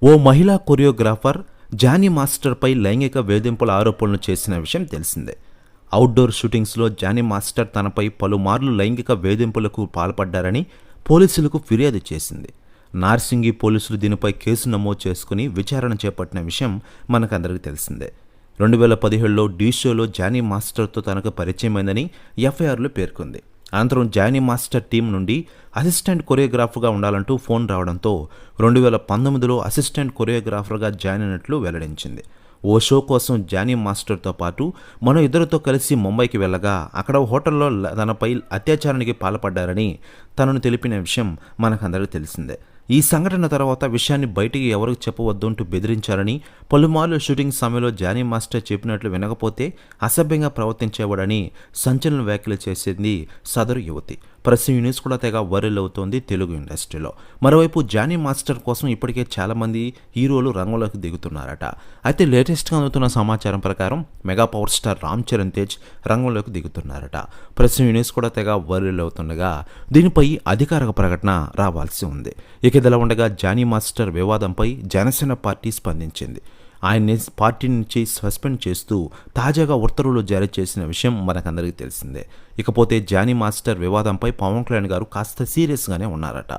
ఓ మహిళా choreographer Johnny మాస్టర్పై లైంగిక వేధింపుల ఆరోపణలు చేసిన విషయం తెలిసిందే. అవుట్డోర్ షూటింగ్స్లో జానీ మాస్టర్ తనపై పలుమార్లు లైంగిక వేధింపులకు పాల్పడ్డారని పోలీసులకు ఫిర్యాదు చేసింది. నార్సింగి పోలీసులు దీనిపై కేసు నమోదు చేసుకుని విచారణ చేపట్టిన విషయం మనకందరికీ తెలిసిందే. 2017లో డీ షోలో జానీ మాస్టర్తో తనకు పరిచయమైందని ఎఫ్ఐఆర్లో పేర్కొంది. అనంతరం జానీ మాస్టర్ టీం నుండి అసిస్టెంట్ కొరియోగ్రాఫర్గా ఉండాలంటూ ఫోన్ రావడంతో 2019లో అసిస్టెంట్ కొరియోగ్రాఫర్గా జాయిన్ అయినట్లు వెల్లడించింది. ఓ షో కోసం జానీ మాస్టర్తో పాటు మరో ఇద్దరితో కలిసి ముంబైకి వెళ్ళగా అక్కడ హోటల్లో తనపై అత్యాచారానికి పాల్పడ్డారని తనను తెలిపిన విషయం మనకందరికీ తెలిసిందే. ఈ సంఘటన తర్వాత విషయాన్ని బయటికి ఎవరికి చెప్పవద్దు అంటూ బెదిరించారని, పలుమార్లు షూటింగ్ సమయంలో జానీ మాస్టర్ చెప్పినట్లు వినకపోతే అసభ్యంగా ప్రవర్తించేవాడని సంచలన వ్యాఖ్యలు చేసింది సదరు యువతి. ప్రెస్ న్యూస్ కూడా తెగ వైరల్ అవుతోంది తెలుగు ఇండస్ట్రీలో. మరోవైపు జానీ మాస్టర్ కోసం ఇప్పటికే చాలామంది హీరోలు రంగంలోకి దిగుతున్నారట. అయితే లేటెస్ట్గా అందుతున్న సమాచారం ప్రకారం mega power star Ram Charan Tej రంగంలోకి దిగుతున్నారట. ప్రెస్ న్యూస్ కూడా తెగ వైరల్ అవుతుండగా దీనిపై అధికారిక ప్రకటన రావాల్సి ఉంది. ఇక ఇదిలా ఉండగా జానీ మాస్టర్ వివాదంపై జనసేన పార్టీ స్పందించింది. ఆయన్ని పార్టీ నుంచి సస్పెండ్ చేస్తూ తాజాగా ఉత్తర్వులు జారీ చేసిన విషయం మనకందరికీ తెలిసిందే. ఇకపోతే జానీ మాస్టర్ వివాదంపై పవన్ కళ్యాణ్ గారు కాస్త సీరియస్గానే ఉన్నారట.